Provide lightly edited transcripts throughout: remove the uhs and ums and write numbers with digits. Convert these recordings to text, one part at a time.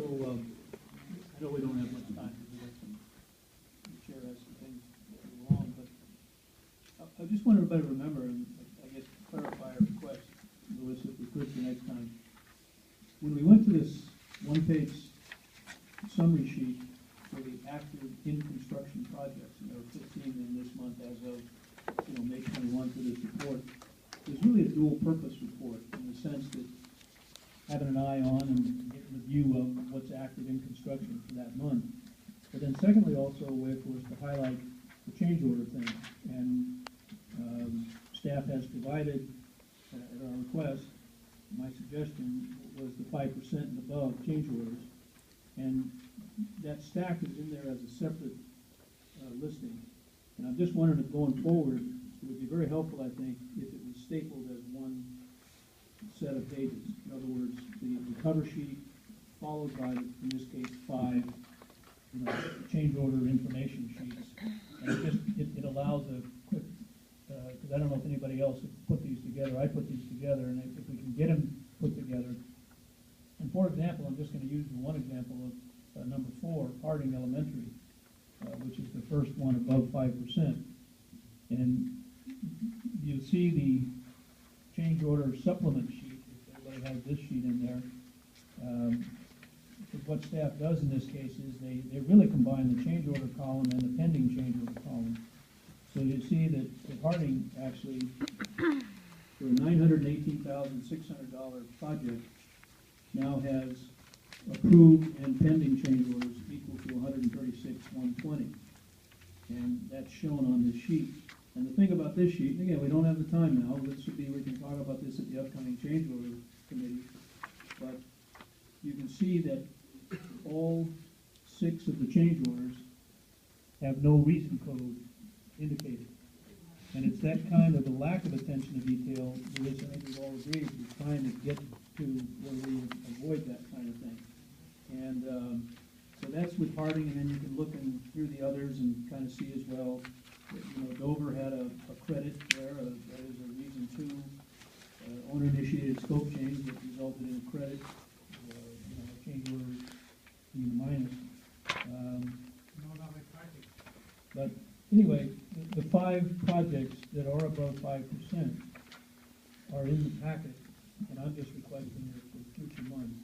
I know we don't have much time because we got the chair has some things that go along, but I just want everybody to remember, and I guess clarify our request, Louis, if we could for next time. When we went to this one-page summary sheet for the active in-construction projects, and there were 15 in this month as of May 21 for this report, there's really a dual-purpose report in the sense that having an eye on and getting a view of what's active in construction for that month. But then secondly, also a way for us to highlight the change order thing. And staff has provided, at our request, my suggestion was the 5% and above change orders. And that stack is in there as a separate listing. And I'm just wondering if going forward, it would be very helpful, I think, if it was stapled as one set of pages. In other words, the cover sheet followed by, in this case, 5 change order information sheets. And it allows a quick, because I don't know if anybody else has put these together. I put these together, and if we can get them put together. And for example, I'm just going to use the one example of number 4, Harding Elementary, which is the first one above 5%. And you'll see the change order supplement sheet, if everybody has this sheet in there. What staff does in this case is they really combine the change order column and the pending change order column. So you see that Harding actually, for a $918,600 project, now has approved and pending change orders equal to $136,120. And that's shown on this sheet. And the thing about this sheet, again, we don't have the time now. We can talk about this at the upcoming change order committee. But you can see that all 6 of the change orders have no reason code indicated. And it's that kind of a lack of attention to detail, which I think we've all agreed, we're trying to get to where we avoid that kind of thing. And so that's with Harding, and then you can look through the others and kind of see as well. Dover had a credit there, that is a reason 2. Owner-initiated scope change that resulted in a credit, change order being minus. But anyway, the 5 projects that are above 5% are in the packet, and I'm just requesting that for future months,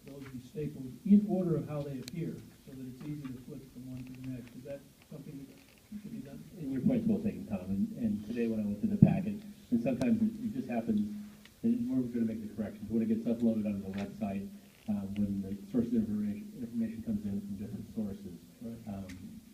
those be stapled in order of how they appear, so that it's easy to flip from one to the next. Is that something that should be done? And your point's well taken, Tom. And today when I went through the packet, and sometimes it just happens, and we're going to make the corrections. When it gets uploaded onto the website, when the source of information comes in from different sources, right.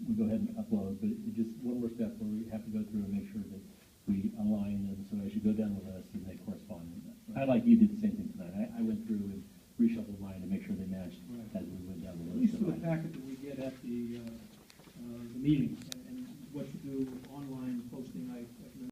We go ahead and upload, but it just one more step where we have to go through and make sure that we align them so as you go down the list and they correspond. Right. I, like you, did the same thing tonight. I went through and reshuffled mine to make sure they matched right. as we went down the list. At least for the packet that we get at the meeting.